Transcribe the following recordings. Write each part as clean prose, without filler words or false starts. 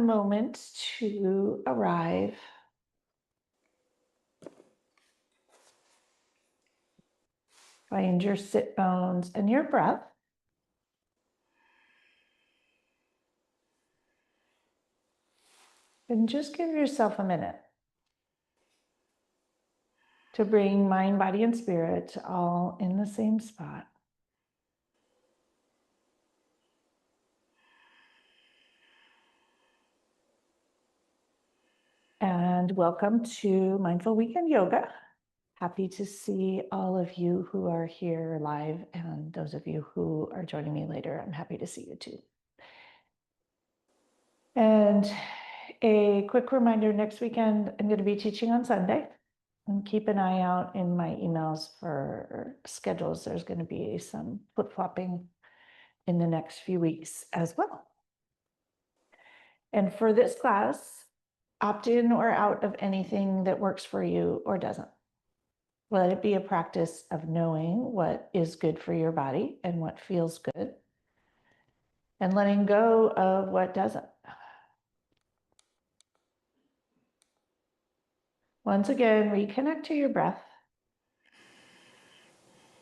moment to arrive. Find your sit bones and your breath. And just give yourself a minute to bring mind, body, and spirit all in the same spot. And welcome to Mindful Weekend Yoga. Happy to see all of you who are here live, and those of you who are joining me later, I'm happy to see you too. And a quick reminder, next weekend, I'm going to be teaching on Sunday. And keep an eye out in my emails for schedules. There's going to be some flip-flopping in the next few weeks as well. And for this class, opt in or out of anything that works for you or doesn't. Let it be a practice of knowing what is good for your body and what feels good, and letting go of what doesn't. Once again, reconnect to your breath.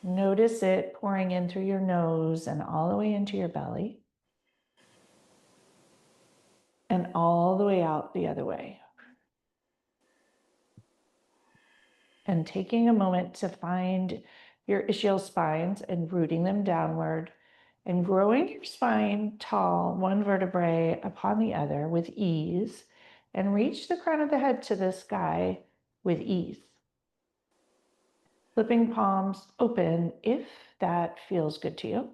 Notice it pouring in through your nose and all the way into your belly, and all the way out the other way. And taking a moment to find your ischial spines and rooting them downward and growing your spine tall, one vertebrae upon the other with ease, and reach the crown of the head to the sky with ease. Flipping palms open if that feels good to you.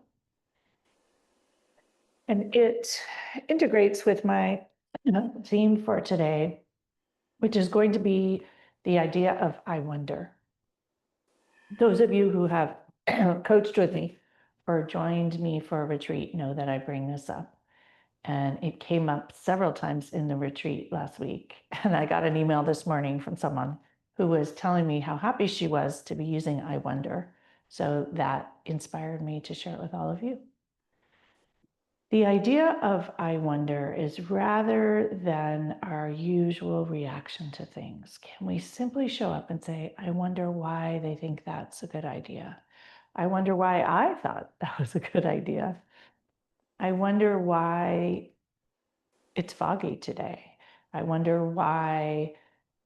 And it integrates with my theme for today, which is going to be the idea of I wonder. Those of you who have coached with me or joined me for a retreat know that I bring this up. And it came up several times in the retreat last week. And I got an email this morning from someone who was telling me how happy she was to be using I wonder. So that inspired me to share it with all of you. The idea of I wonder is rather than our usual reaction to things. Can we simply show up and say, I wonder why they think that's a good idea? I wonder why I thought that was a good idea. I wonder why it's foggy today. I wonder why,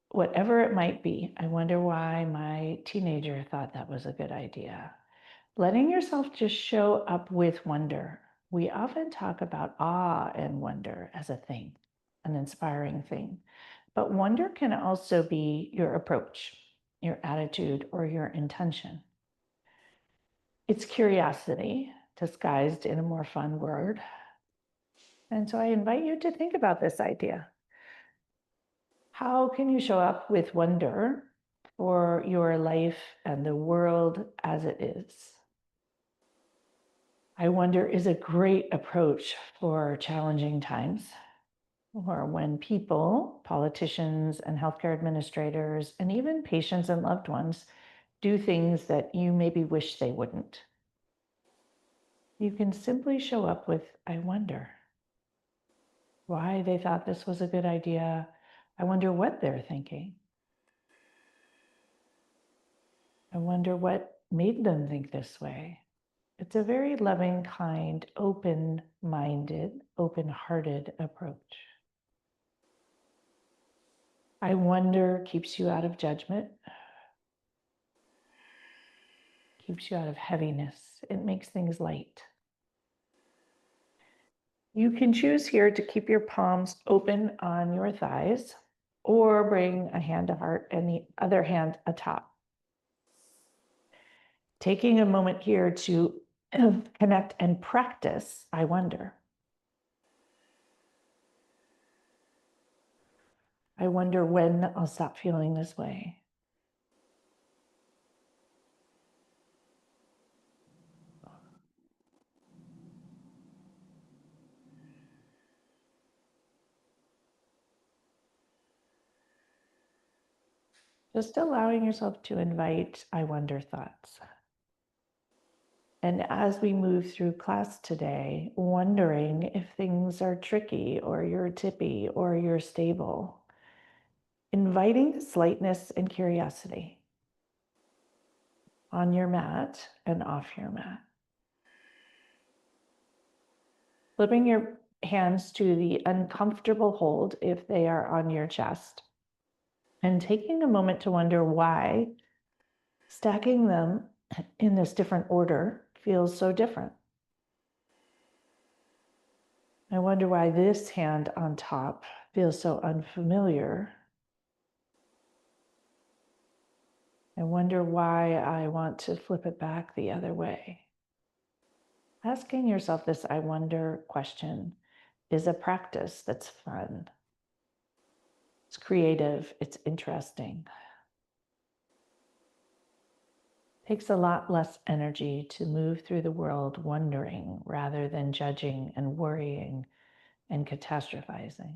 whatever it might be, I wonder why my teenager thought that was a good idea. Letting yourself just show up with wonder. We often talk about awe and wonder as a thing, an inspiring thing. But wonder can also be your approach, your attitude, or your intention. It's curiosity disguised in a more fun word. And so I invite you to think about this idea. How can you show up with wonder for your life and the world as it is? I wonder is a great approach for challenging times, or when people, politicians and healthcare administrators, and even patients and loved ones do things that you maybe wish they wouldn't. You can simply show up with, I wonder why they thought this was a good idea. I wonder what they're thinking. I wonder what made them think this way. It's a very loving, kind, open-minded, open-hearted approach. I wonder keeps you out of judgment, keeps you out of heaviness. It makes things light. You can choose here to keep your palms open on your thighs or bring a hand to heart and the other hand atop. Taking a moment here to connect and practice, I wonder. I wonder when I'll stop feeling this way. Just allowing yourself to invite I wonder thoughts. And as we move through class today, wondering if things are tricky or you're tippy or you're stable, inviting this lightness and curiosity on your mat and off your mat. Flipping your hands to the uncomfortable hold if they are on your chest, and taking a moment to wonder why stacking them in this different order feels so different. I wonder why this hand on top feels so unfamiliar. I wonder why I want to flip it back the other way. Asking yourself this I wonder question is a practice that's fun. It's creative, it's interesting. It takes a lot less energy to move through the world wondering rather than judging and worrying and catastrophizing.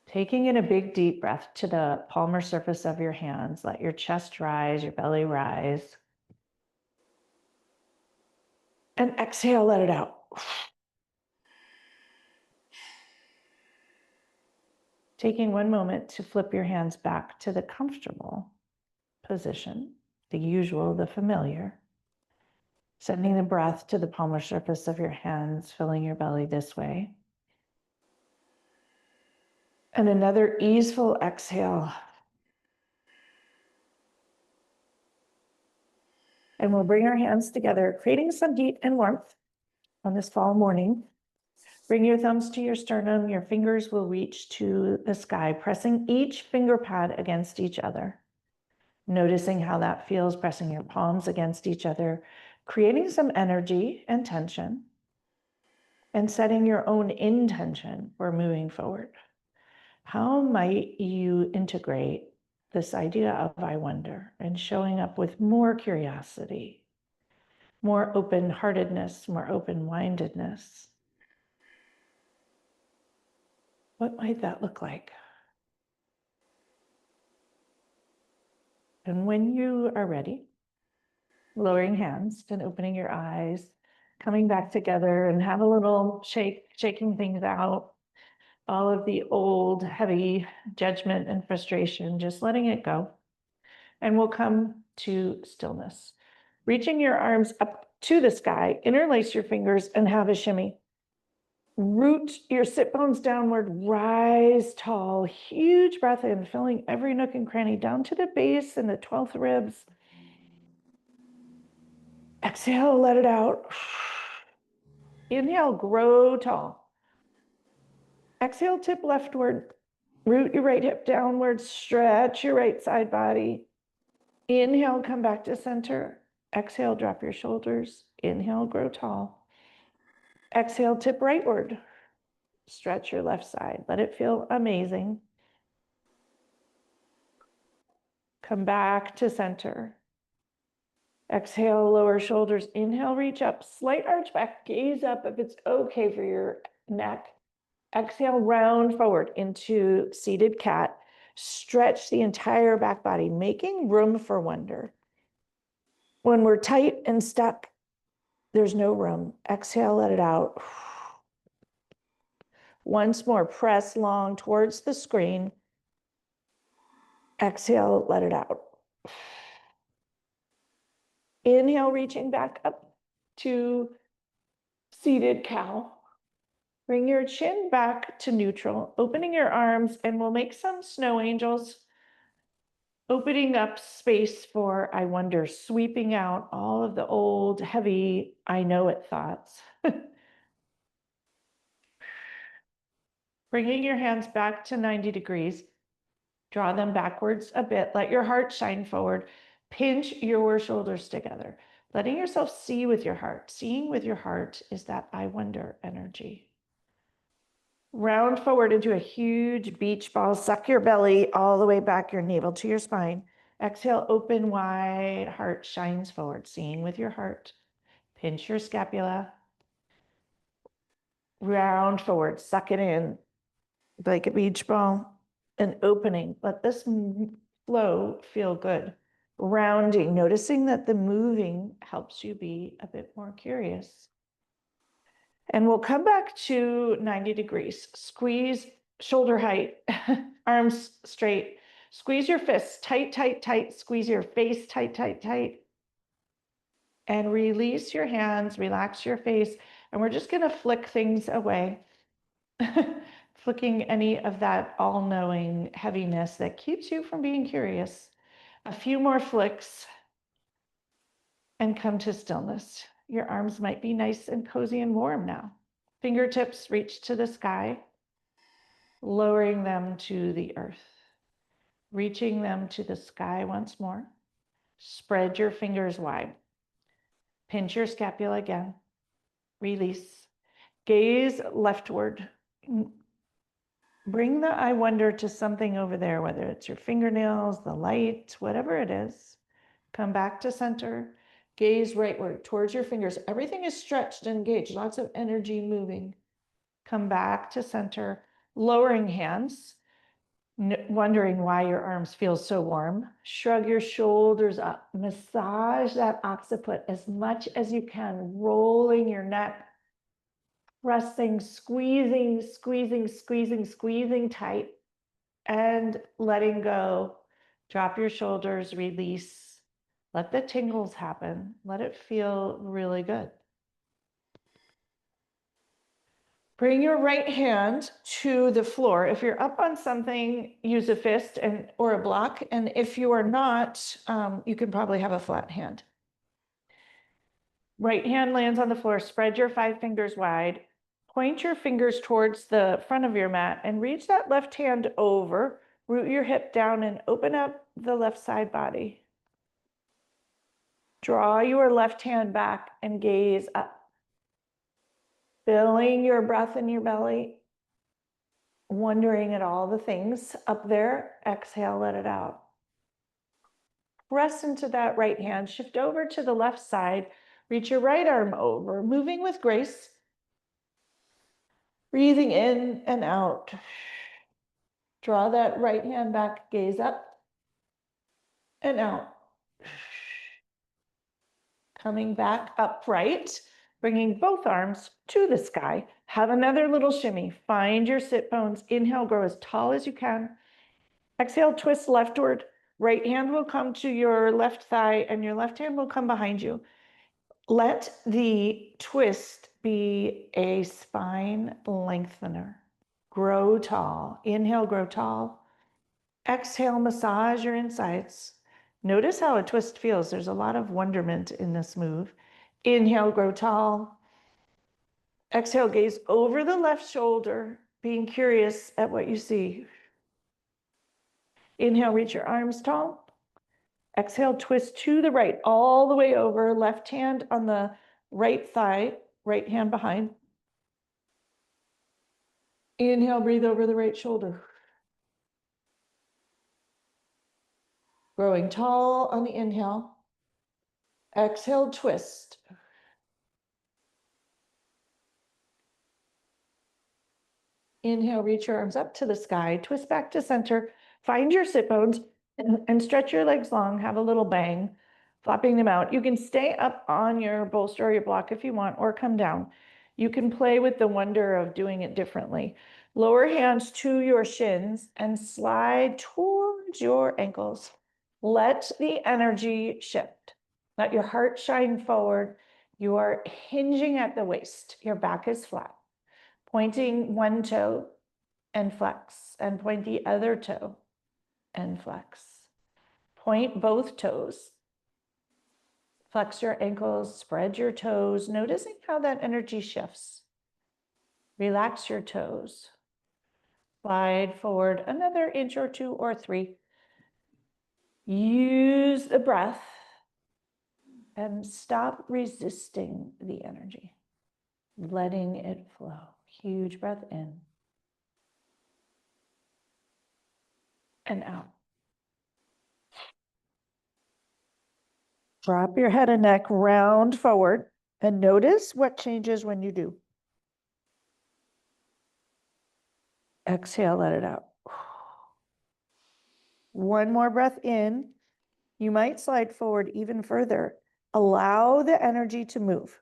Taking in a big deep breath to the palmar surface of your hands, let your chest rise, your belly rise. And exhale, let it out. Taking one moment to flip your hands back to the comfortable position, the usual, the familiar. Sending the breath to the palmar surface of your hands, filling your belly this way. And another easeful exhale. And we'll bring our hands together, creating some heat and warmth on this fall morning. Bring your thumbs to your sternum. Your fingers will reach to the sky, pressing each finger pad against each other. Noticing how that feels, pressing your palms against each other, creating some energy and tension, and setting your own intention for moving forward. How might you integrate this idea of I wonder and showing up with more curiosity, more open-heartedness, more open-mindedness? What might that look like? And when you are ready, lowering hands and opening your eyes, coming back together and have a little shaking things out, all of the old heavy judgment and frustration, just letting it go. And we'll come to stillness. Reaching your arms up to the sky, interlace your fingers and have a shimmy. Root your sit bones downward, rise tall, huge breath in, filling every nook and cranny down to the base and the 12th ribs. Exhale, let it out. Inhale, grow tall. Exhale, tip leftward. Root your right hip downward, stretch your right side body. Inhale, come back to center. Exhale, drop your shoulders. Inhale, grow tall. Exhale, tip rightward. Stretch your left side. Let it feel amazing. Come back to center. Exhale, lower shoulders. Inhale, reach up. Slight arch back. Gaze up if it's okay for your neck. Exhale, round forward into seated cat. Stretch the entire back body, making room for wonder. When we're tight and stuck, there's no room. Exhale, let it out. Once more, press long towards the screen. Exhale, let it out. Inhale, reaching back up to seated cow. Bring your chin back to neutral, opening your arms, and we'll make some snow angels, opening up space for I wonder, sweeping out all of the old, heavy, I know it thoughts. Bringing your hands back to 90 degrees, draw them backwards a bit, let your heart shine forward, pinch your shoulders together, letting yourself see with your heart. Seeing with your heart is that I wonder energy. Round forward into a huge beach ball, suck your belly all the way back, your navel to your spine. Exhale, open wide, heart shines forward, seeing with your heart. Pinch your scapula. Round forward, suck it in like a beach ball. And opening, let this flow feel good. rounding, noticing that the moving helps you be a bit more curious. And we'll come back to 90 degrees. Squeeze shoulder height, arms straight. Squeeze your fists tight, tight, tight. Squeeze your face tight, tight, tight. And release your hands, relax your face. And we're just going to flick things away. Flicking any of that all-knowing heaviness that keeps you from being curious. A few more flicks and come to stillness. Your arms might be nice and cozy and warm now. Fingertips reach to the sky, lowering them to the earth. Reaching them to the sky once more. Spread your fingers wide. Pinch your scapula again. Release. Gaze leftward. Bring the I wonder to something over there, whether it's your fingernails, the light, whatever it is. Come back to center. Gaze rightward towards your fingers. Everything is stretched and engaged. Lots of energy moving. Come back to center. Lowering hands. Wondering why your arms feel so warm. Shrug your shoulders up. Massage that occiput as much as you can. Rolling your neck. Pressing, squeezing, squeezing, squeezing, squeezing tight. And letting go. Drop your shoulders, release. Let the tingles happen. Let it feel really good. Bring your right hand to the floor. If you're up on something, use a fist or a block. And if you are not, you can probably have a flat hand. Right hand lands on the floor. Spread your 5 fingers wide. Point your fingers towards the front of your mat and reach that left hand over. Root your hip down and open up the left side body. Draw your left hand back and gaze up. Feeling your breath in your belly. Wondering at all the things up there. Exhale, let it out. Press into that right hand. Shift over to the left side. Reach your right arm over. Moving with grace. Breathing in and out. Draw that right hand back. Gaze up and out. Coming back upright. Bringing both arms to the sky. Have another little shimmy. Find your sit bones. Inhale, grow as tall as you can. Exhale, twist leftward. Right hand will come to your left thigh and your left hand will come behind you. Let the twist be a spine lengthener. Grow tall. Inhale, grow tall. Exhale, massage your insides. Notice how a twist feels. There's a lot of wonderment in this move. Inhale, grow tall. Exhale, gaze over the left shoulder, being curious at what you see. Inhale, reach your arms tall. Exhale, twist to the right, all the way over. Left hand on the right thigh, right hand behind. Inhale, breathe over the right shoulder. Growing tall on the inhale. Exhale, twist. Inhale, reach your arms up to the sky. Twist back to center. Find your sit bones and stretch your legs long. Have a little bang, flopping them out. You can stay up on your bolster or your block if you want, or come down. You can play with the wonder of doing it differently. Lower hands to your shins and slide towards your ankles. Let the energy shift. Let your heart shine forward. You are hinging at the waist. Your back is flat. Pointing one toe and flex, and point the other toe and flex. Point both toes. Flex your ankles, spread your toes, noticing how that energy shifts. Relax your toes. Slide forward another inch or 2 or 3. Use the breath and stop resisting the energy, letting it flow. Huge breath in and out. Drop your head and neck round forward and notice what changes when you do. Exhale, let it out. One more breath in. You might slide forward even further. Allow the energy to move.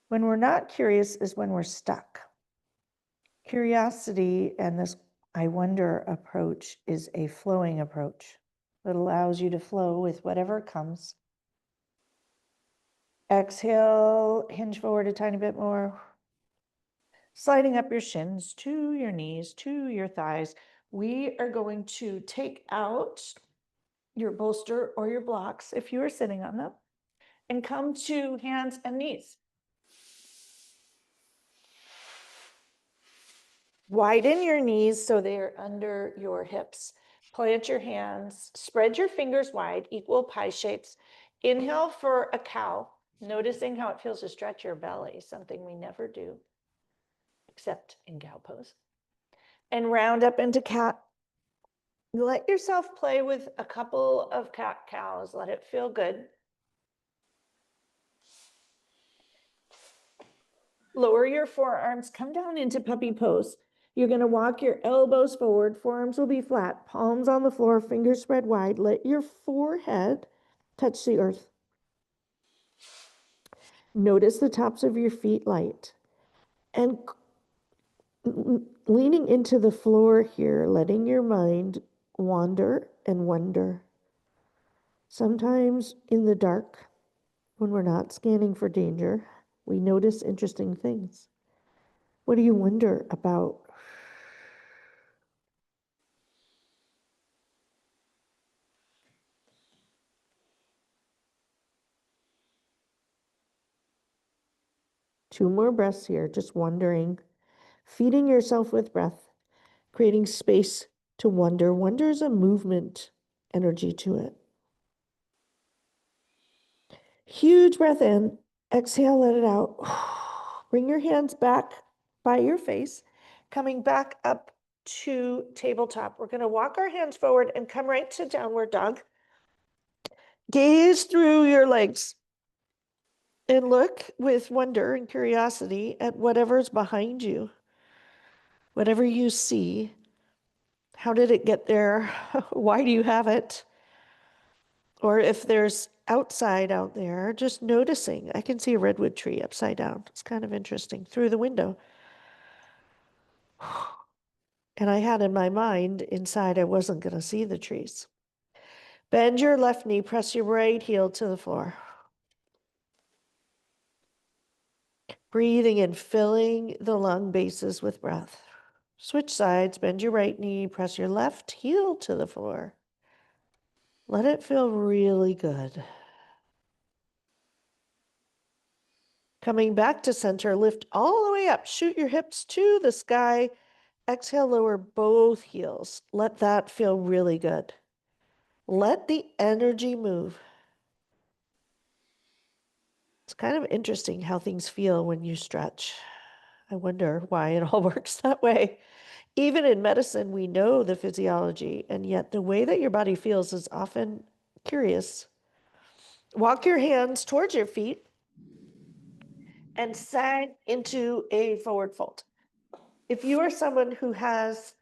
When we're not curious is when we're stuck. Curiosity and this I wonder approach is a flowing approach that allows you to flow with whatever comes. Exhale, hinge forward a tiny bit more. Sliding up your shins to your knees, to your thighs. We are going to take out your bolster or your blocks if you are sitting on them and come to hands and knees. Widen your knees so they're under your hips. Plant your hands, spread your fingers wide, equal pie shapes. Inhale for a cow, noticing how it feels to stretch your belly, something we never do, except in cow pose. And round up into cat. Let yourself play with a couple of cat cows. Let it feel good. Lower your forearms, come down into puppy pose. You're going to walk your elbows forward, forearms will be flat, palms on the floor, fingers spread wide. Let your forehead touch the earth. Notice the tops of your feet light. And leaning into the floor here, letting your mind wander and wonder. Sometimes in the dark, when we're not scanning for danger, we notice interesting things. What do you wonder about? Two more breaths here, just wondering, feeding yourself with breath, creating space to wonder. Wonder is a movement energy to it. Huge breath in, exhale, let it out. Bring your hands back by your face, coming back up to tabletop. We're going to walk our hands forward and come right to downward dog. Gaze through your legs and look with wonder and curiosity at whatever's behind you. Whatever you see, how did it get there? Why do you have it? Or if there's outside out there, just noticing. I can see a redwood tree upside down. It's kind of interesting through the window. And I had in my mind inside I wasn't going to see the trees. Bend your left knee, press your right heel to the floor. Breathing in, filling the lung bases with breath. Switch sides, bend your right knee, press your left heel to the floor. Let it feel really good. Coming back to center, lift all the way up. Shoot your hips to the sky. Exhale, lower both heels. Let that feel really good. Let the energy move. It's kind of interesting how things feel when you stretch. I wonder why it all works that way. Even in medicine, we know the physiology, and yet the way that your body feels is often curious. Walk your hands towards your feet and sag into a forward fold. If you are someone who has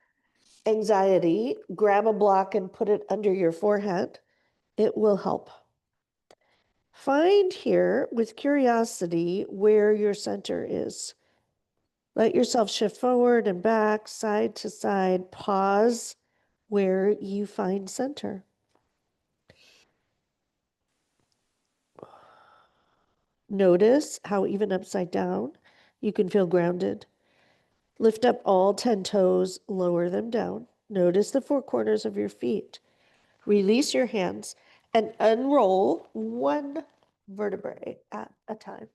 anxiety, grab a block and put it under your forehead. It will help. Find here with curiosity where your center is. Let yourself shift forward and back, side to side. Pause where you find center. Notice how even upside down, you can feel grounded. Lift up all 10 toes, lower them down. Notice the four corners of your feet. Release your hands and unroll one vertebrae at a time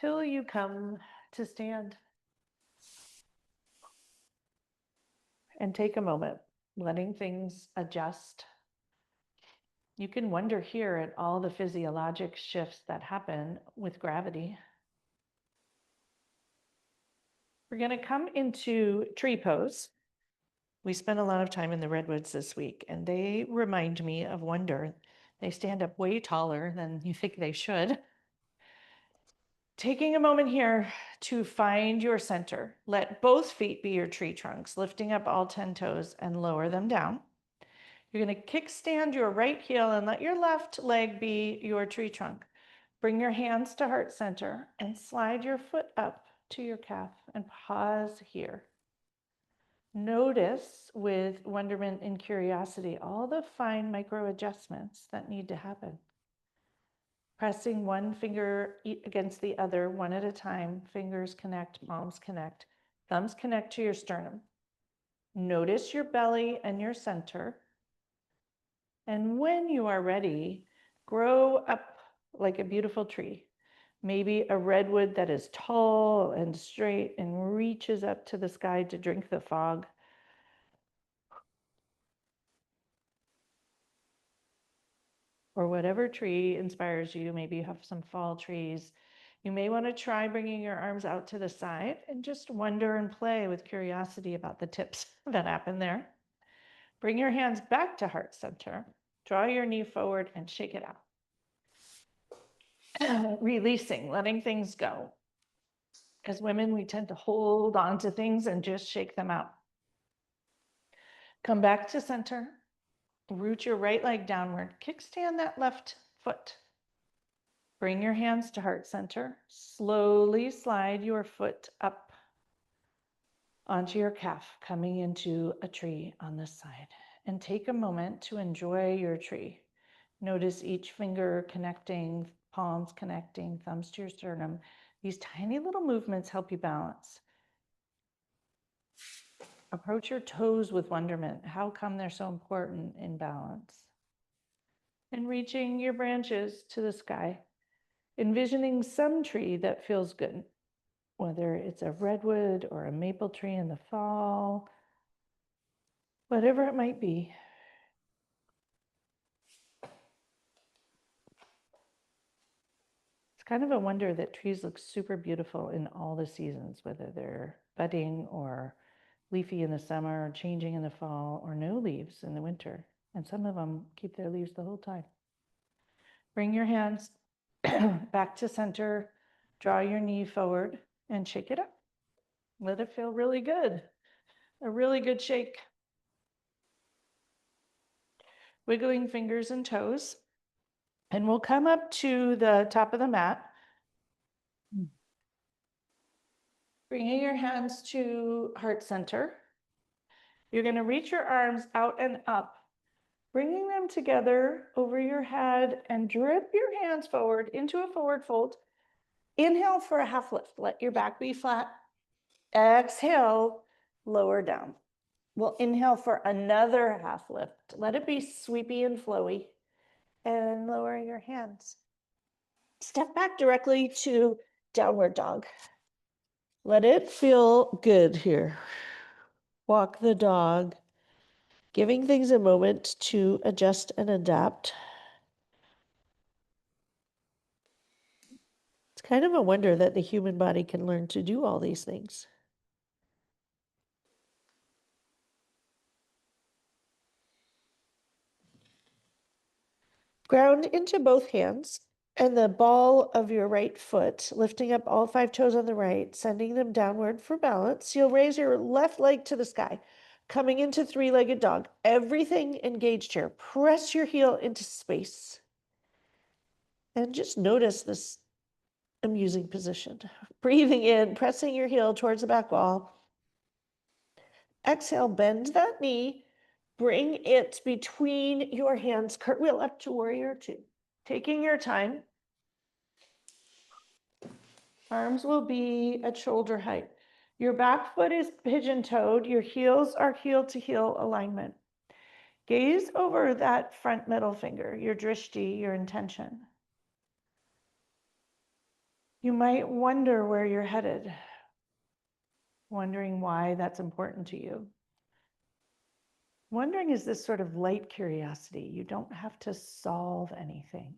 till you come to stand. And take a moment, letting things adjust. You can wonder here at all the physiologic shifts that happen with gravity. We're going to come into tree pose. We spent a lot of time in the redwoods this week, and they remind me of wonder. They stand up way taller than you think they should. Taking a moment here to find your center. Let both feet be your tree trunks, lifting up all 10 toes and lower them down. You're going to kickstand your right heel and let your left leg be your tree trunk. Bring your hands to heart center and slide your foot up to your calf and pause here. Notice with wonderment and curiosity all the fine micro adjustments that need to happen. Pressing one finger against the other, one at a time, fingers connect, palms connect, thumbs connect to your sternum. Notice your belly and your center. And when you are ready, grow up like a beautiful tree. Maybe a redwood that is tall and straight and reaches up to the sky to drink the fog. Or whatever tree inspires you. Maybe you have some fall trees. You may want to try bringing your arms out to the side and just wonder and play with curiosity about the tips that happen there. Bring your hands back to heart center. Draw your knee forward and shake it out. Releasing, letting things go. As women, we tend to hold on to things and just shake them out. Come back to center. Root your right leg downward. Kickstand that left foot. Bring your hands to heart center. Slowly slide your foot up onto your calf, coming into a tree on this side. And take a moment to enjoy your tree. Notice each finger connecting, palms connecting, thumbs to your sternum. These tiny little movements help you balance. Approach your toes with wonderment. How come they're so important in balance? And reaching your branches to the sky. Envisioning some tree that feels good, whether it's a redwood or a maple tree in the fall, whatever it might be. It's kind of a wonder that trees look super beautiful in all the seasons, whether they're budding or leafy in the summer, changing in the fall, or no leaves in the winter. And some of them keep their leaves the whole time. Bring your hands back to center, draw your knee forward and shake it up. Let it feel really good. A really good shake. Wiggling fingers and toes. And we'll come up to the top of the mat. Bringing your hands to heart center. You're going to reach your arms out and up, bringing them together over your head and drip your hands forward into a forward fold. Inhale for a half lift. Let your back be flat. Exhale, lower down. We'll inhale for another half lift. Let it be sweepy and flowy. And lower your hands. Step back directly to downward dog. Let it feel good here. Walk the dog, giving things a moment to adjust and adapt. It's kind of a wonder that the human body can learn to do all these things. Ground into both hands and the ball of your right foot, lifting up all 5 toes on the right, sending them downward for balance. You'll raise your left leg to the sky, coming into 3-legged dog. Everything engaged here. Press your heel into space. And just notice this amusing position. Breathing in, pressing your heel towards the back wall. Exhale, bend that knee. Bring it between your hands. Cartwheel up to warrior 2. Taking your time. Arms will be at shoulder height. Your back foot is pigeon-toed. Your heels are heel-to-heel alignment. Gaze over that front middle finger, your drishti, your intention. You might wonder where you're headed, wondering why that's important to you. Wondering is this sort of light curiosity. You don't have to solve anything.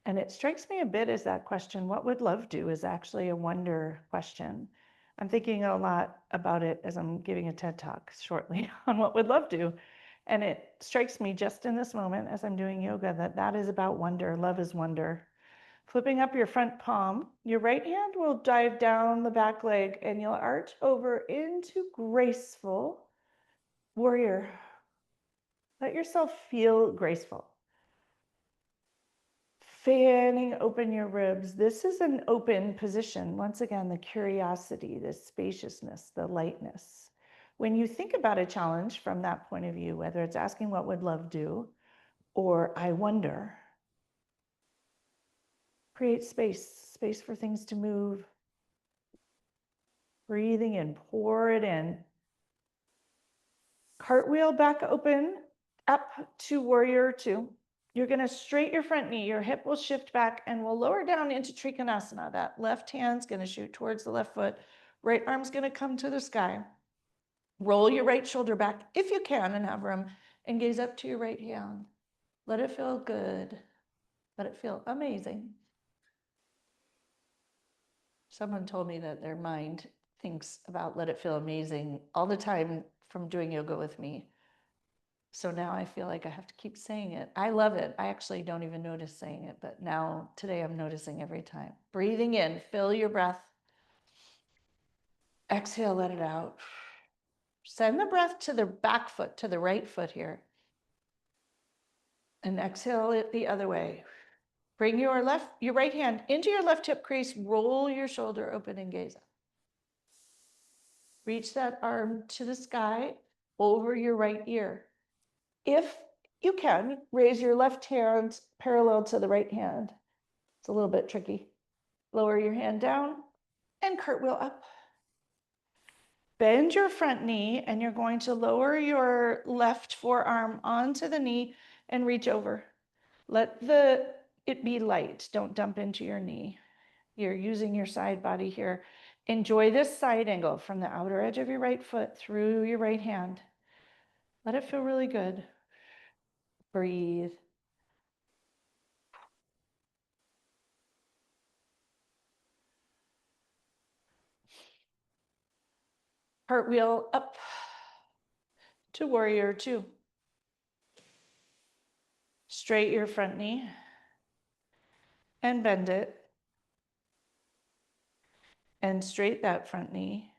And it strikes me a bit as that question, what would love do, is actually a wonder question. I'm thinking a lot about it as I'm giving a TED Talk shortly on what would love do. And it strikes me just in this moment as I'm doing yoga that that is about wonder. Love is wonder. Flipping up your front palm, your right hand will dive down the back leg and you'll arch over into graceful warrior. Let yourself feel graceful. Fanning open your ribs. This is an open position. Once again, the curiosity, the spaciousness, the lightness. When you think about a challenge from that point of view, whether it's asking what would love do or I wonder, create space for things to move. Breathing in, pour it in. Cartwheel back open, up to warrior two. You're going to straight your front knee. Your hip will shift back and we'll lower down into Trikonasana. That left hand's going to shoot towards the left foot. Right arm's going to come to the sky. Roll your right shoulder back if you can and have room, and gaze up to your right hand. Let it feel good. Let it feel amazing. Someone told me that their mind thinks about let it feel amazing all the time from doing yoga with me. So now I feel like I have to keep saying it. I love it. I actually don't even notice saying it, but now today I'm noticing every time. Breathing in, fill your breath. Exhale, let it out. Send the breath to the back foot, to the right foot here. And exhale it the other way. Bring your right hand into your left hip crease, roll your shoulder open and gaze up. Reach that arm to the sky over your right ear. If you can, raise your left hand parallel to the right hand. It's a little bit tricky. Lower your hand down and cartwheel up. Bend your front knee and you're going to lower your left forearm onto the knee and reach over. Let it be light. Don't dump into your knee. You're using your side body here. Enjoy this side angle from the outer edge of your right foot through your right hand. Let it feel really good. Breathe. Cartwheel up to warrior two. Straight your front knee and bend it. And straight that front knee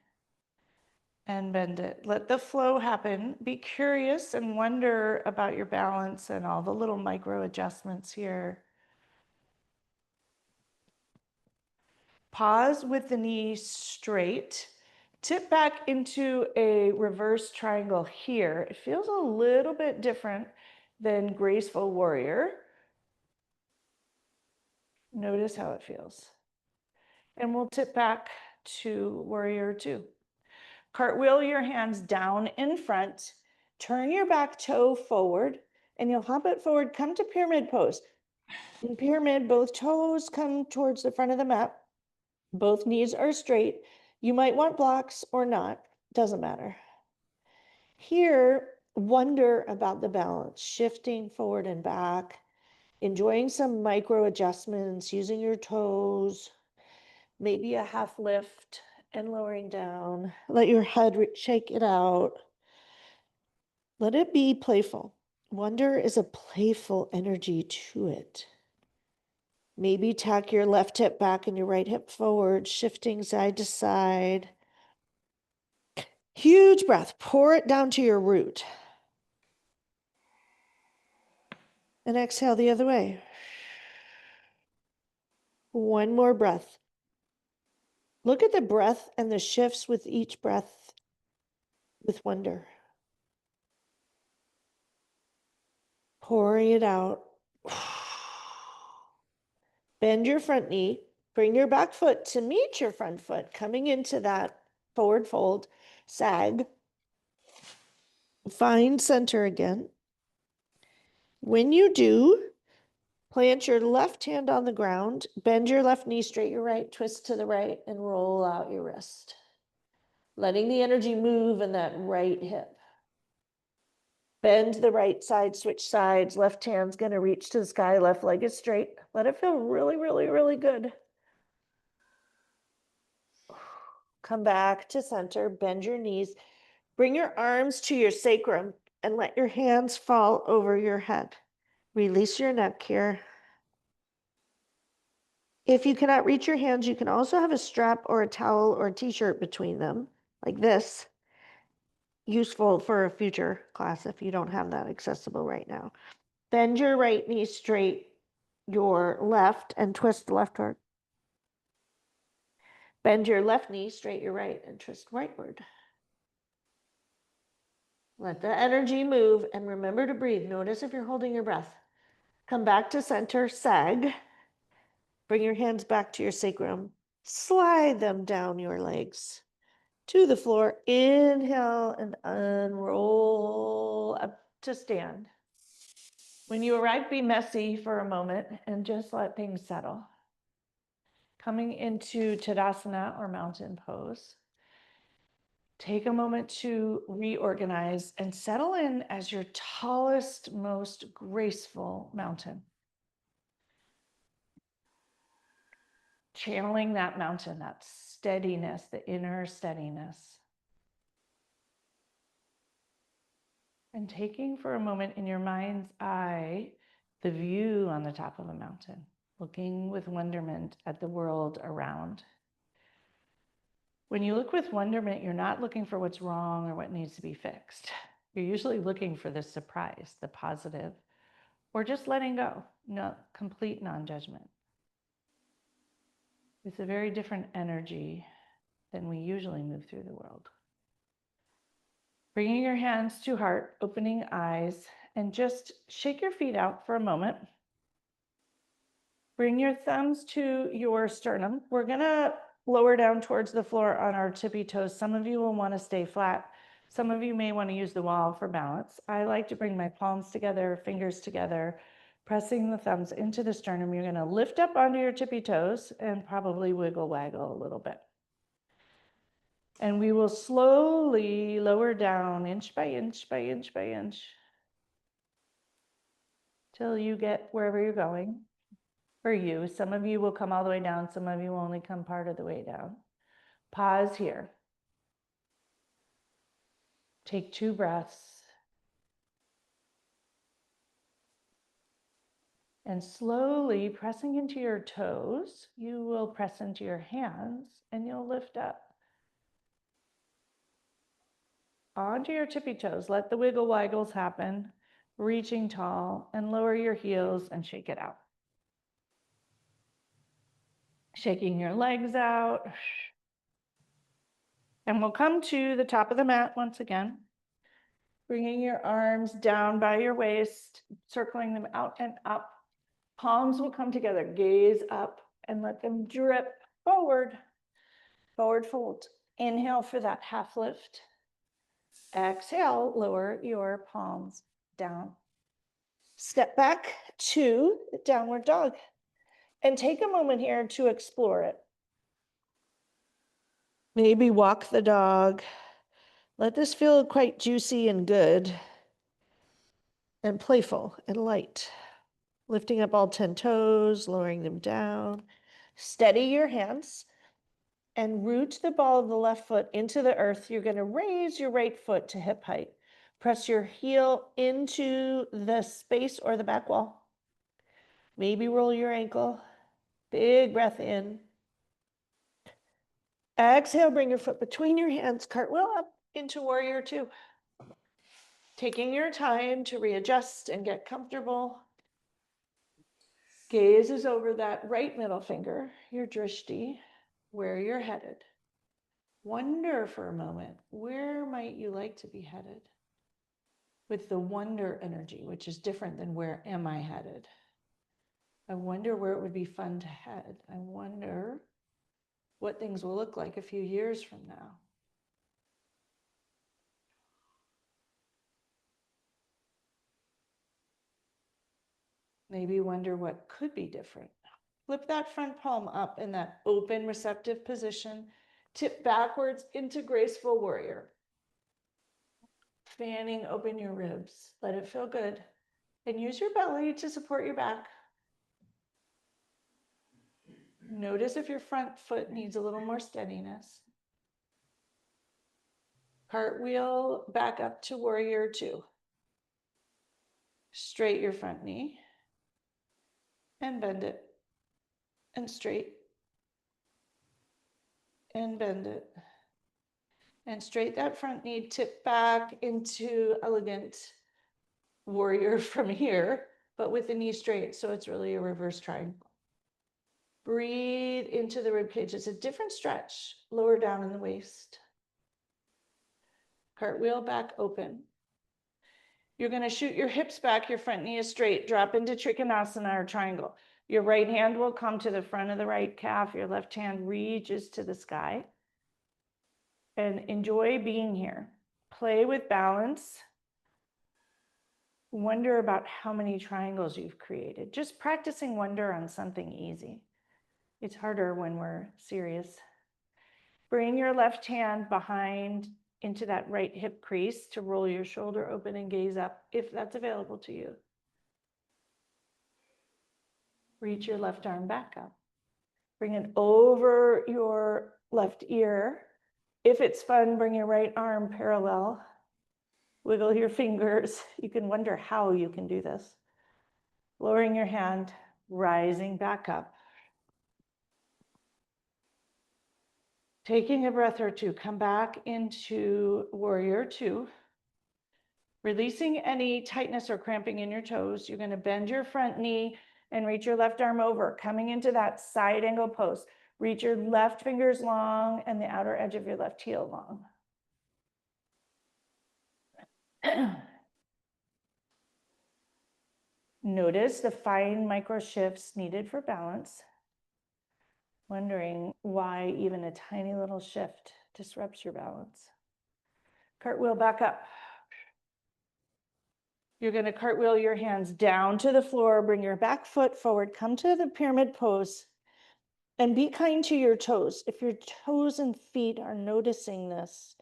and bend it. Let the flow happen. Be curious and wonder about your balance and all the little micro adjustments here. Pause with the knee straight. Tip back into a reverse triangle here. It feels a little bit different than graceful warrior. Notice how it feels. And we'll tip back to warrior two. Cartwheel your hands down in front. Turn your back toe forward and you'll hop it forward. Come to pyramid pose. In pyramid, both toes come towards the front of the mat. Both knees are straight. You might want blocks or not, doesn't matter. Here, wonder about the balance, shifting forward and back, enjoying some micro adjustments, using your toes, maybe a half lift and lowering down. Let your head shake it out. Let it be playful. Wonder is a playful energy to it. Maybe tack your left hip back and your right hip forward, shifting side to side. Huge breath. Pour it down to your root. And exhale the other way. One more breath. Look at the breath and the shifts with each breath with wonder. Pouring it out. Bend your front knee. Bring your back foot to meet your front foot, coming into that forward fold, sag. Find center again. When you do, plant your left hand on the ground, bend your left knee straight, your right, twist to the right, and roll out your wrist. Letting the energy move in that right hip. Bend the right side, switch sides. Left hand's going to reach to the sky, left leg is straight. Let it feel really, really, really good. Come back to center, bend your knees. Bring your arms to your sacrum and let your hands fall over your head. Release your neck here. If you cannot reach your hands, you can also have a strap or a towel or a t-shirt between them, like this. useful for a future class if you don't have that accessible right now. Bend your right knee straight, your left, and twist leftward. Bend your left knee straight, your right, and twist rightward. Let the energy move and remember to breathe. Notice if you're holding your breath. Come back to center, sag. Bring your hands back to your sacrum. Slide them down your legs to the floor. Inhale and unroll up to stand. When you arrive, be messy for a moment and just let things settle. Coming into Tadasana or mountain pose. Take a moment to reorganize and settle in as your tallest, most graceful mountain. Channeling that mountain, that steadiness, the inner steadiness. And taking for a moment in your mind's eye the view on the top of a mountain, looking with wonderment at the world around. When you look with wonderment, you're not looking for what's wrong or what needs to be fixed. You're usually looking for the surprise, the positive, or just letting go, complete non-judgment. It's a very different energy than we usually move through the world. Bringing your hands to heart, opening eyes, and just shake your feet out for a moment. Bring your thumbs to your sternum. We're gonna lower down towards the floor on our tippy toes. Some of you will want to stay flat. Some of you may want to use the wall for balance. I like to bring my palms together, fingers together, pressing the thumbs into the sternum. You're going to lift up onto your tippy toes and probably wiggle waggle a little bit. And we will slowly lower down inch by inch by inch by inch till you get wherever you're going. For you, some of you will come all the way down, some of you will only come part of the way down. Pause here. Take 2 breaths. And slowly pressing into your toes, you will press into your hands and you'll lift up. Onto your tippy toes, let the wiggle waggles happen, reaching tall, and lower your heels and shake it out. Shaking your legs out. And we'll come to the top of the mat once again. Bringing your arms down by your waist, circling them out and up. Palms will come together, gaze up and let them drip forward. Forward fold. Inhale for that half lift. Exhale, lower your palms down. Step back to the downward dog and take a moment here to explore it. Maybe walk the dog. Let this feel quite juicy and good and playful and light. Lifting up all 10 toes, lowering them down. Steady your hands and root the ball of the left foot into the earth. You're going to raise your right foot to hip height. Press your heel into the space or the back wall. Maybe roll your ankle. Big breath in. Exhale, bring your foot between your hands, cartwheel up into warrior 2. Taking your time to readjust and get comfortable. Gaze is over that right middle finger, your drishti, where you're headed. Wonder for a moment, where might you like to be headed? With the wonder energy, which is different than where am I headed? I wonder where it would be fun to head. I wonder what things will look like a few years from now. Maybe wonder what could be different. Flip that front palm up in that open, receptive position. Tip backwards into graceful warrior. Fanning open your ribs. Let it feel good. And use your belly to support your back. Notice if your front foot needs a little more steadiness. Cartwheel back up to warrior 2. Straight your front knee and bend it and straight and bend it And straight that front knee, tip back into elegant warrior from here, but with the knee straight, so it's really a reverse triangle. Breathe into the rib cage. It's a different stretch, lower down in the waist. Cartwheel back open. You're going to shoot your hips back, your front knee is straight, drop into Trikonasana or triangle. Your right hand will come to the front of the right calf, your left hand reaches to the sky. And enjoy being here. Play with balance. Wonder about how many triangles you've created. Just practicing wonder on something easy. It's harder when we're serious. Bring your left hand behind into that right hip crease to roll your shoulder open and gaze up if that's available to you. Reach your left arm back up. Bring it over your left ear. If it's fun, bring your right arm parallel. Wiggle your fingers. You can wonder how you can do this. Lowering your hand, rising back up. Taking a breath or two, come back into warrior two. Releasing any tightness or cramping in your toes. You're going to bend your front knee and reach your left arm over, coming into that side angle pose. Reach your left fingers long and the outer edge of your left heel long. Notice the fine micro shifts needed for balance. Wondering why even a tiny little shift disrupts your balance. Cartwheel back up. You're going to cartwheel your hands down to the floor, bring your back foot forward, come to the pyramid pose, and be kind to your toes. If your toes and feet are noticing this,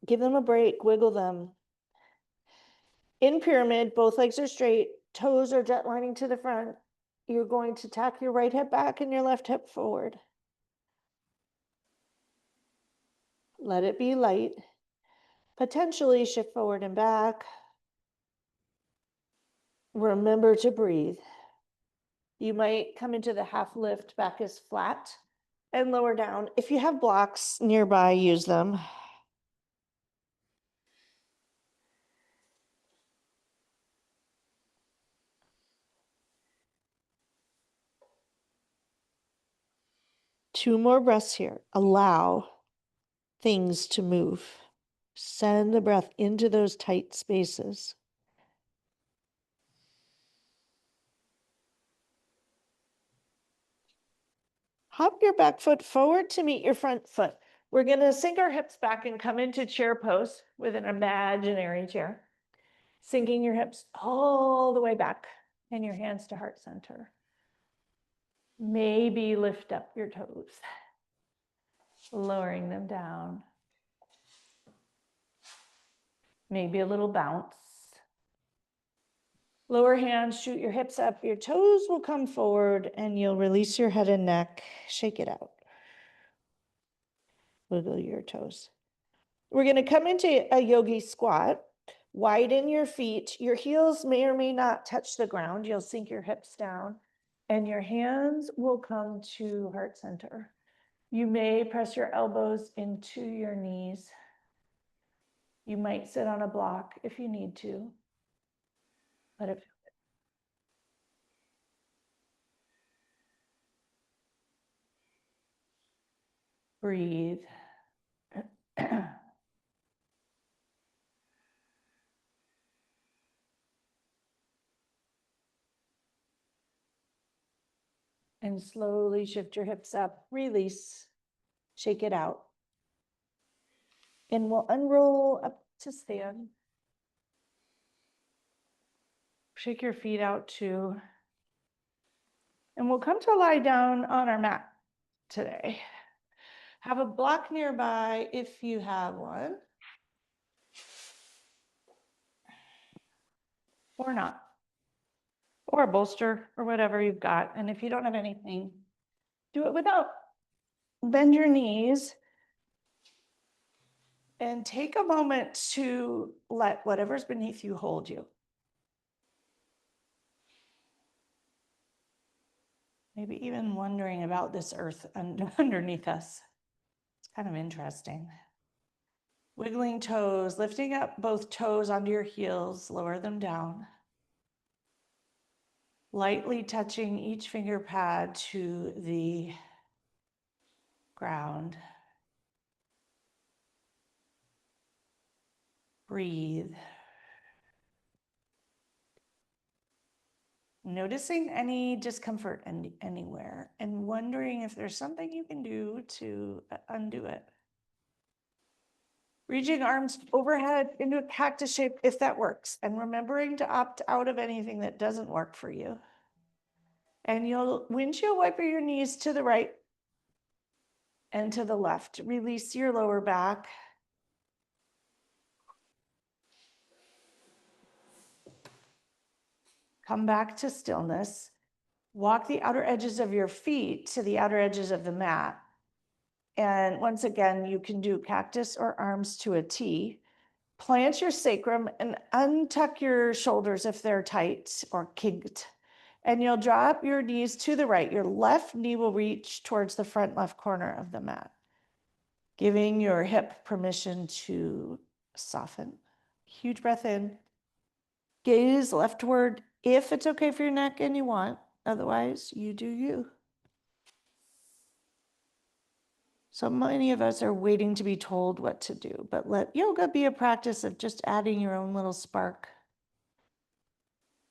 give them a break, wiggle them. In pyramid, both legs are straight, toes are jet lining to the front. You're going to tack your right hip back and your left hip forward. Let it be light. Potentially shift forward and back. Remember to breathe. You might come into the half lift, back is flat and lower down. If you have blocks nearby, use them. Two more breaths here. Allow things to move. Send the breath into those tight spaces. Hop your back foot forward to meet your front foot. We're going to sink our hips back and come into chair pose with an imaginary chair. Sinking your hips all the way back and your hands to heart center. Maybe lift up your toes, lowering them down. Maybe a little bounce. Lower hands, shoot your hips up. Your toes will come forward and you'll release your head and neck. Shake it out. Wiggle your toes. We're going to come into a yogi squat. Widen your feet. Your heels may or may not touch the ground. You'll sink your hips down and your hands will come to heart center. You may press your elbows into your knees. You might sit on a block if you need to. Let it breathe. And slowly shift your hips up, release, shake it out. And we'll unroll up to stand. Shake your feet out too. And we'll come to lie down on our mat today. Have a block nearby if you have one. Or not. Or a bolster or whatever you've got. And if you don't have anything, do it without. Bend your knees and take a moment to let whatever's beneath you hold you. Maybe even wondering about this earth underneath us. It's Kind of interesting. Wiggling toes, lifting up both toes onto your heels, lower them down. Lightly touching each finger pad to the ground. Breathe. Noticing any discomfort anywhere and wondering if there's something you can do to undo it. Reaching arms overhead into a cactus shape if that works, and remembering to opt out of anything that doesn't work for you. And you'll windshield wiper your knees to the right and to the left. Release your lower back. Come back to stillness. Walk the outer edges of your feet to the outer edges of the mat. And once again, you can do cactus or arms to a T. Plant your sacrum and untuck your shoulders if they're tight or kinked. And you'll drop your knees to the right. Your left knee will reach towards the front left corner of the mat, giving your hip permission to soften. Huge breath in. Gaze leftward if it's okay for your neck and you want. Otherwise, you do you. So many of us are waiting to be told what to do, but let yoga be a practice of just adding your own little spark.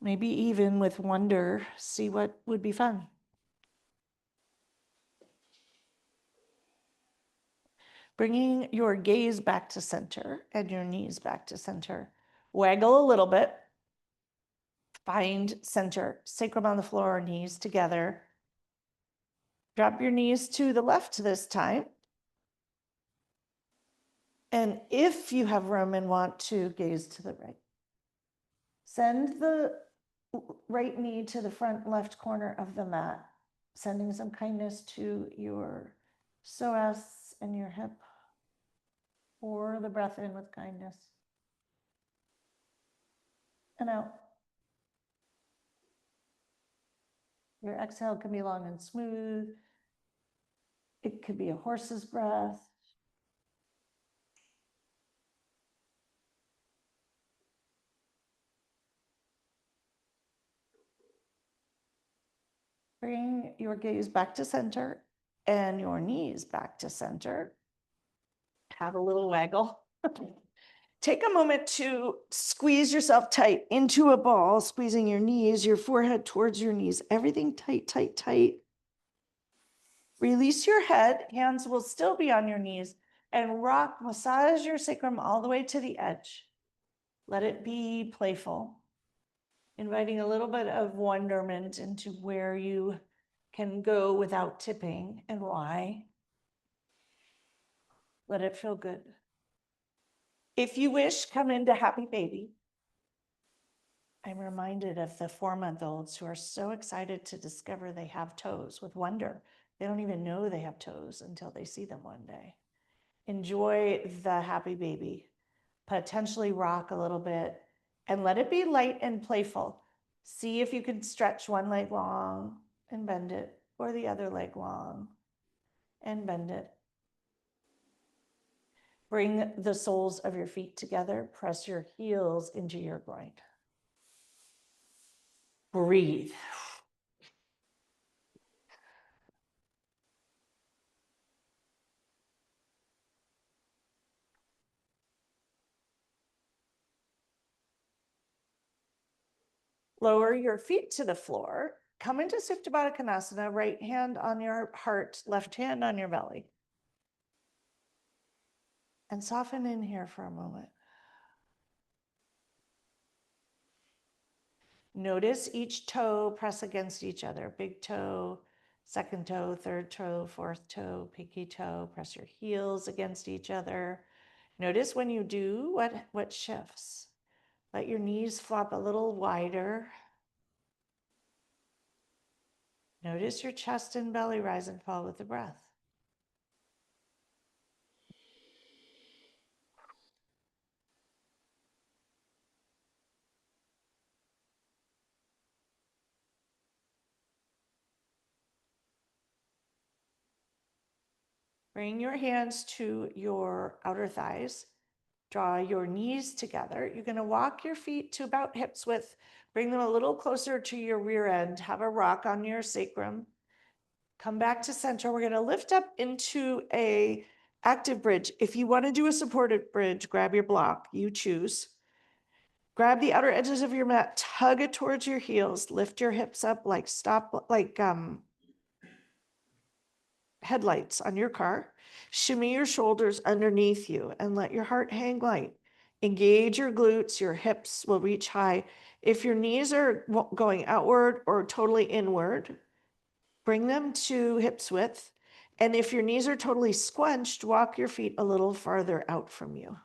Maybe even with wonder, see what would be fun. Bringing your gaze back to center and your knees back to center. Waggle a little bit. Find center, sacrum on the floor, knees together. Drop your knees to the left this time. And if you have room and want to, gaze to the right. Send the right knee to the front left corner of the mat, sending some kindness to your psoas and your hip. Pour the breath in with kindness. And out. Your exhale can be long and smooth. It could be a horse's breath. Bring your gaze back to center and your knees back to center. Have a little waggle. Take a moment to squeeze yourself tight into a ball, squeezing your knees, your forehead towards your knees, everything tight, tight, tight. Release your head, hands will still be on your knees, and rock, massage your sacrum all the way to the edge. Let it be playful, inviting a little bit of wonderment into where you can go without tipping and why. Let it feel good. If you wish, come into happy baby. I'm reminded of the 4-month-olds who are so excited to discover they have toes with wonder. They don't even know they have toes until they see them one day. Enjoy the happy baby. Potentially rock a little bit and let it be light and playful. See if you can stretch one leg long and bend it, or the other leg long and bend it. Bring the soles of your feet together. Press your heels into your groin. Breathe. Lower your feet to the floor. Come into Supta Baddha Konasana, right hand on your heart, left hand on your belly. And soften in here for a moment. Notice each toe press against each other. Big toe, second toe, third toe, fourth toe, pinky toe. Press your heels against each other. Notice when you do, what shifts. Let your knees flop a little wider. Notice your chest and belly rise and fall with the breath. Bring your hands to your outer thighs. Draw your knees together. You're going to walk your feet to about hips width. Bring them a little closer to your rear end. Have a rock on your sacrum. Come back to center. We're going to lift up into a active bridge. If you want to do a supported bridge, grab your block. You choose. Grab the outer edges of your mat. Tug it towards your heels. Lift your hips up like headlights on your car. Shimmy your shoulders underneath you and let your heart hang light. Engage your glutes, your hips will reach high. If your knees are going outward or totally inward, bring them to hips width. And if your knees are totally squunched, walk your feet a little farther out from you.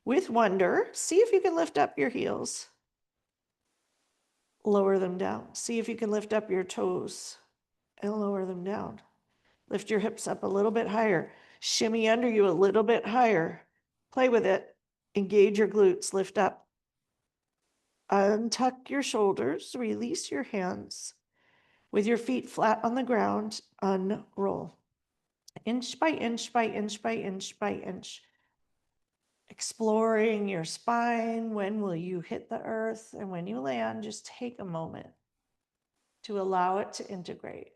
With wonder, see if you can lift up your heels. Lower them down. See if you can lift up your toes and lower them down. Lift your hips up a little bit higher. Shimmy under you a little bit higher. Play with it. Engage your glutes. Lift up. Untuck your shoulders. Release your hands. With your feet flat on the ground, unroll. Inch by inch by inch by inch by inch. Exploring your spine. When will you hit the earth? And when you land, just take a moment to allow it to integrate.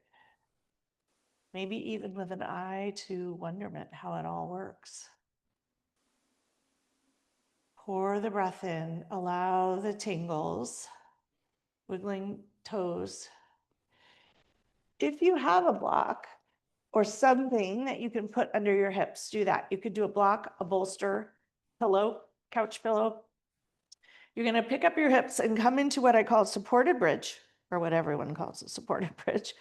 Maybe even with an eye to wonderment how it all works. Pour the breath in, allow the tingles, wiggling toes. If you have a block or something that you can put under your hips, do that. You could do a block, a bolster, pillow, couch pillow. You're going to pick up your hips and come into what I call supported bridge, or what everyone calls a supported bridge.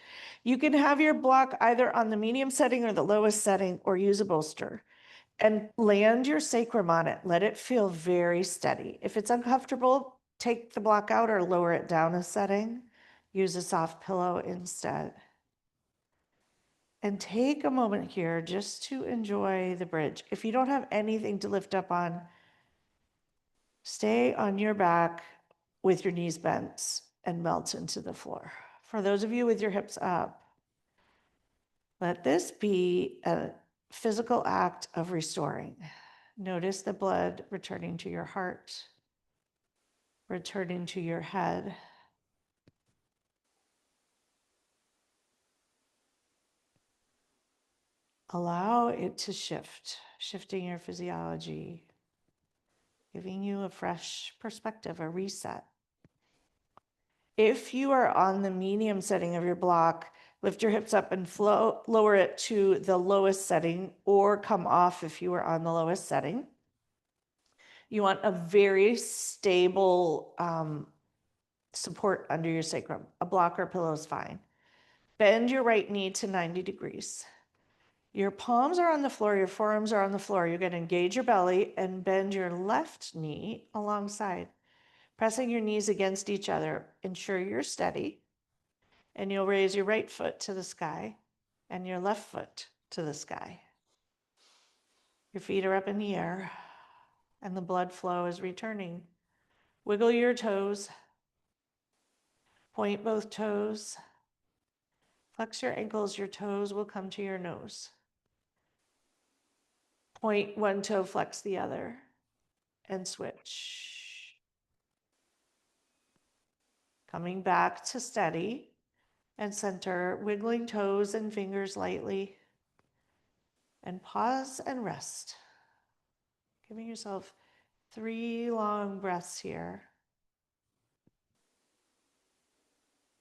You can have your block either on the medium setting or the lowest setting, or use a bolster. And land your sacrum on it. Let it feel very steady. If it's uncomfortable, take the block out or lower it down a setting. Use a soft pillow instead. And take a moment here just to enjoy the bridge. If you don't have anything to lift up on, stay on your back with your knees bent and melt into the floor. For those of you with your hips up, let this be a physical act of restoring. Notice the blood returning to your heart, returning to your head. Allow it to shift, shifting your physiology, giving you a fresh perspective, a reset. If you are on the medium setting of your block, lift your hips up and flow, lower it to the lowest setting, or come off if you are on the lowest setting. You want a very stable support under your sacrum. A block or pillow is fine. Bend your right knee to 90 degrees. Your palms are on the floor, your forearms are on the floor. You're going to engage your belly and bend your left knee alongside, pressing your knees against each other. Ensure you're steady, and you'll raise your right foot to the sky and your left foot to the sky. Your feet are up in the air, and the blood flow is returning. Wiggle your toes. Point both toes. Flex your ankles, your toes will come to your nose. Point one toe, flex the other, and switch. Coming back to steady and center, wiggling toes and fingers lightly. And pause and rest. Giving yourself 3 long breaths here.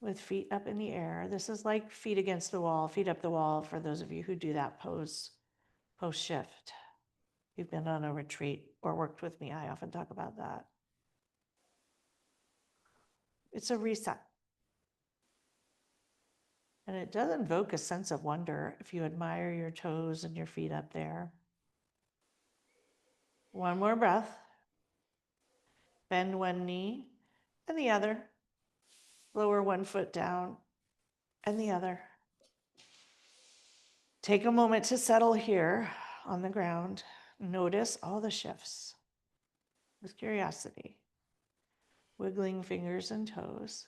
With feet up in the air. This is like feet against the wall, feet up the wall for those of you who do that post shift. You've been on a retreat or worked with me, I often talk about that. It's a reset. And it does invoke a sense of wonder if you admire your toes and your feet up there. One more breath. Bend one knee and the other. Lower one foot down and the other. Take a moment to settle here on the ground. Notice all the shifts with curiosity, wiggling fingers and toes.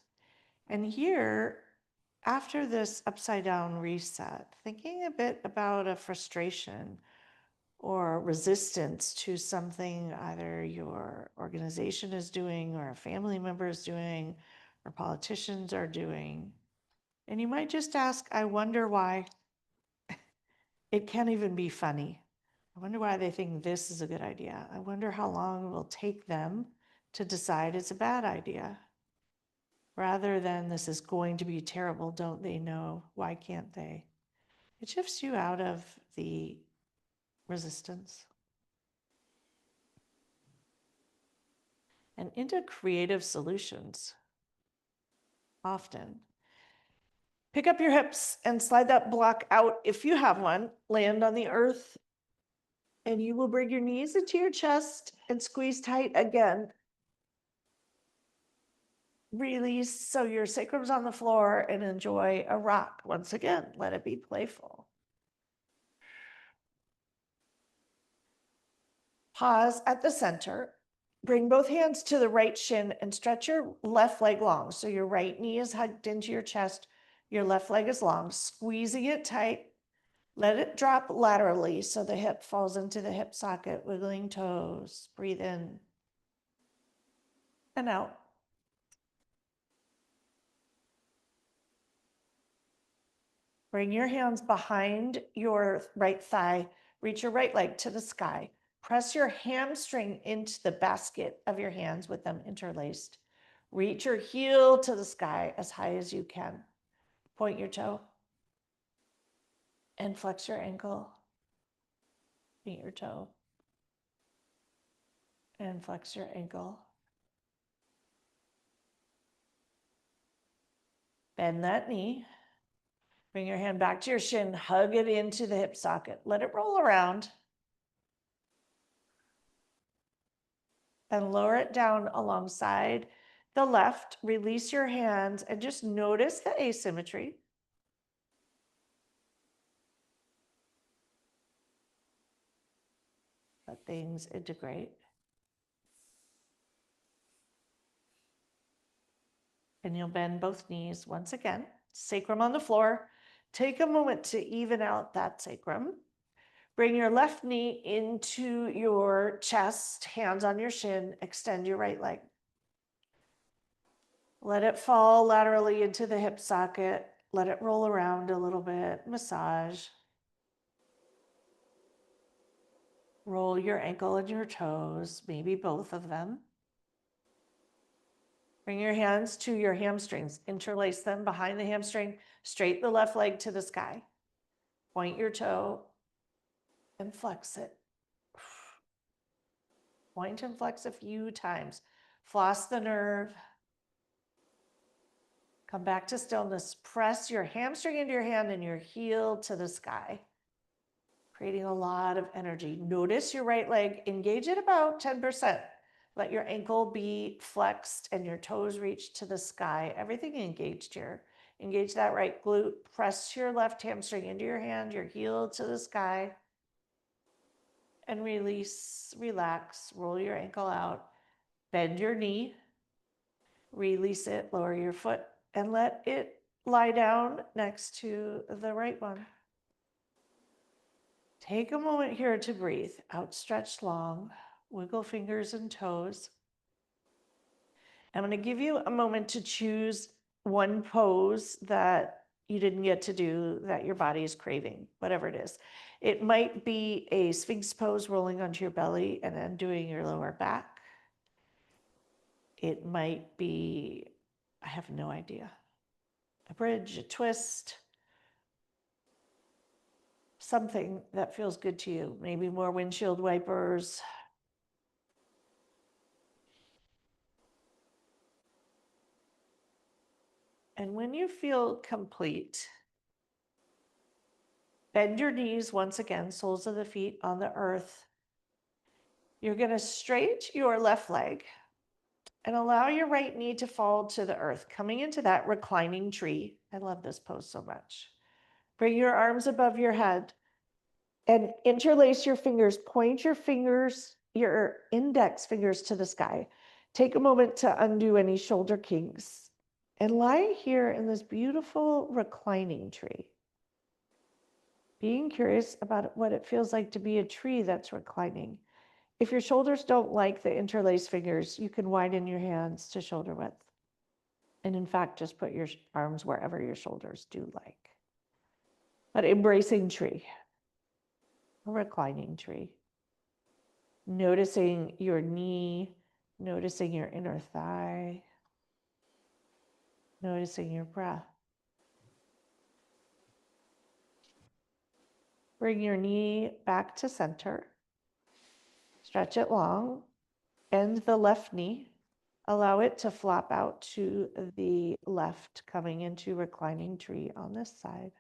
And here, after this upside down reset, thinking a bit about a frustration or resistance to something either your organization is doing or a family member is doing or politicians are doing. And you might just ask, I wonder why. It can't even be funny. I wonder why they think this is a good idea. I wonder how long it will take them to decide it's a bad idea. Rather than this is going to be terrible, don't they know? Why can't they? It shifts you out of the resistance and into creative solutions. Often. Pick up your hips and slide that block out if you have one. Land on the earth, and you will bring your knees into your chest and squeeze tight again. Release so your sacrum's on the floor and enjoy a rock once again. Let it be playful. Pause at the center. Bring both hands to the right shin and stretch your left leg long. So your right knee is hugged into your chest. Your left leg is long, squeezing it tight. Let it drop laterally so the hip falls into the hip socket, wiggling toes. Breathe in and out. Bring your hands behind your right thigh. Reach your right leg to the sky. Press your hamstring into the basket of your hands with them interlaced. Reach your heel to the sky as high as you can. Point your toe and flex your ankle. Point your toe and flex your ankle. Bend that knee. Bring your hand back to your shin. Hug it into the hip socket. Let it roll around. And lower it down alongside the left. Release your hands and just notice the asymmetry. Let things integrate. And you'll bend both knees once again. Sacrum on the floor. Take a moment to even out that sacrum. Bring your left knee into your chest, hands on your shin. Extend your right leg. Let it fall laterally into the hip socket. Let it roll around a little bit. Massage. Roll your ankle and your toes, maybe both of them. Bring your hands to your hamstrings. Interlace them behind the hamstring. Straighten the left leg to the sky. Point your toe and flex it. Point and flex a few times. Floss the nerve. Come back to stillness. Press your hamstring into your hand and your heel to the sky, creating a lot of energy. Notice your right leg. Engage it about 10%. Let your ankle be flexed and your toes reach to the sky. Everything engaged here. Engage that right glute. Press your left hamstring into your hand, your heel to the sky. And release, relax, roll your ankle out. Bend your knee. Release it, lower your foot, and let it lie down next to the right one. Take a moment here to breathe. Outstretched long. Wiggle fingers and toes. I'm going to give you a moment to choose one pose that you didn't get to do that your body is craving, whatever it is. It might be a Sphinx pose, rolling onto your belly and then doing your lower back. It might be, I have no idea, a bridge, a twist, something that feels good to you. Maybe more windshield wipers. And when you feel complete, bend your knees once again, soles of the feet on the earth. You're going to straight your left leg and allow your right knee to fall to the earth, coming into that reclining tree. I love this pose so much. Bring your arms above your head and interlace your fingers. Point your fingers, your index fingers to the sky. Take a moment to undo any shoulder kinks and lie here in this beautiful reclining tree. Being curious about what it feels like to be a tree that's reclining. If your shoulders don't like the interlaced fingers, you can widen your hands to shoulder width. And in fact, just put your arms wherever your shoulders do like. But embracing tree, a reclining tree. Noticing your knee, noticing your inner thigh, noticing your breath. Bring your knee back to center. Stretch it long. Bend the left knee. Allow it to flop out to the left, coming into reclining tree on this side.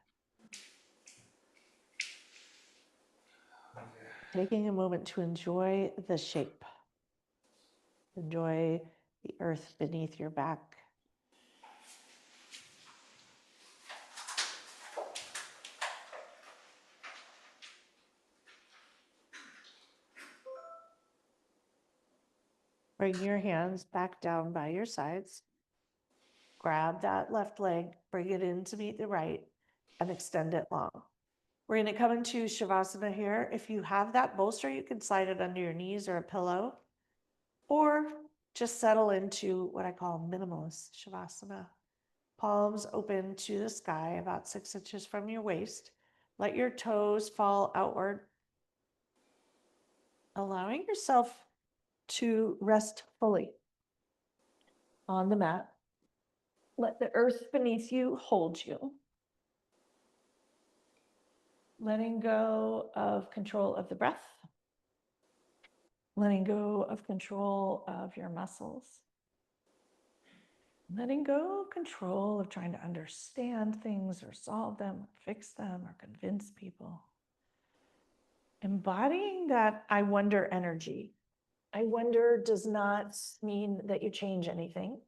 Taking a moment to enjoy the shape. Enjoy the earth beneath your back. Bring your hands back down by your sides. Grab that left leg, bring it in to meet the right, and extend it long. We're going to come into Shavasana here. If you have that bolster, you can slide it under your knees or a pillow, or just settle into what I call minimalist Shavasana. Palms open to the sky about 6 inches from your waist. Let your toes fall outward, allowing yourself to rest fully on the mat. Let the earth beneath you hold you. Letting go of control of the breath. Letting go of control of your muscles. Letting go of control of trying to understand things or solve them, or fix them, or convince people. Embodying that I wonder energy. I wonder does not mean that you change anything.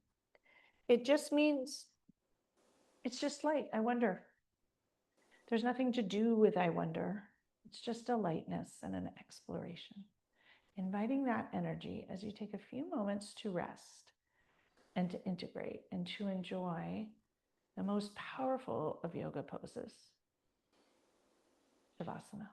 It just means it's just light. I wonder. There's nothing to do with I wonder. It's just a lightness and an exploration. Inviting that energy as you take a few moments to rest and to integrate and to enjoy the most powerful of yoga poses, Shavasana.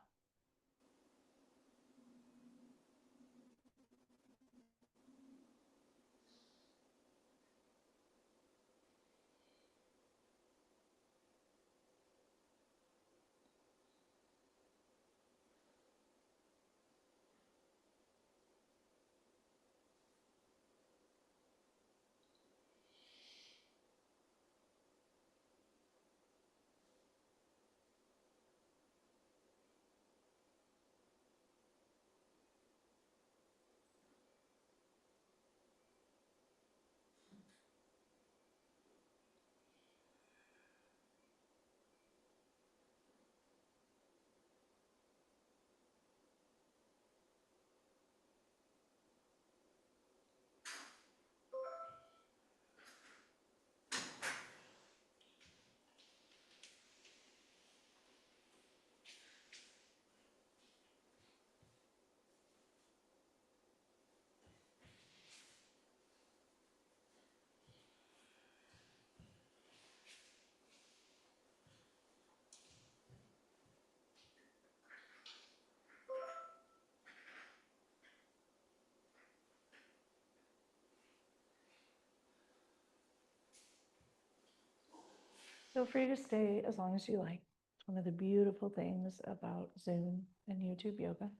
Feel free to stay as long as you like. It's one of the beautiful things about Zoom and YouTube yoga.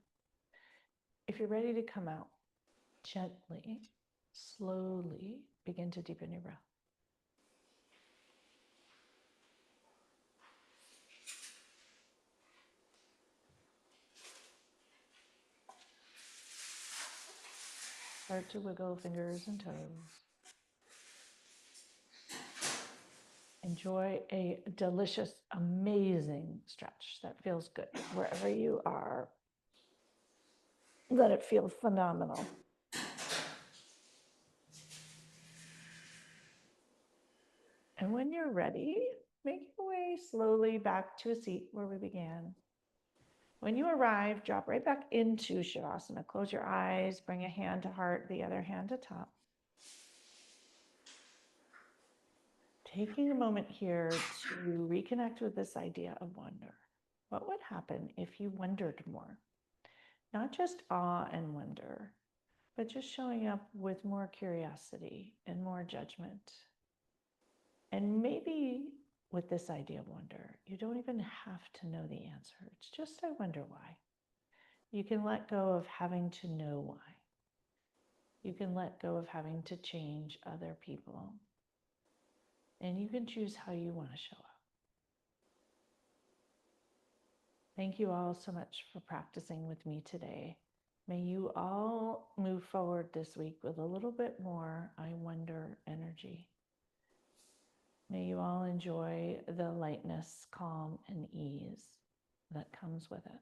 If you're ready to come out, gently, slowly begin to deepen your breath. Start to wiggle fingers and toes. Enjoy a delicious, amazing stretch that feels good wherever you are. Let it feel phenomenal. And when you're ready, make your way slowly back to a seat where we began. When you arrive, drop right back into Shavasana. Close your eyes, bring a hand to heart, the other hand to top. taking a moment here to reconnect with this idea of wonder. What would happen if you wondered more? Not just awe and wonder, but just showing up with more curiosity and more judgment. And maybe with this idea of wonder, you don't even have to know the answer. It's just, I wonder why. You can let go of having to know why. You can let go of having to change other people. And you can choose how you want to show up. Thank you all so much for practicing with me today. May you all move forward this week with a little bit more I wonder energy. May you all enjoy the lightness, calm, and ease that comes with it.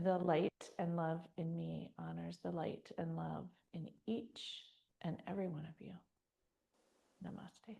The light and love in me honors the light and love in each and every one of you. Namaste.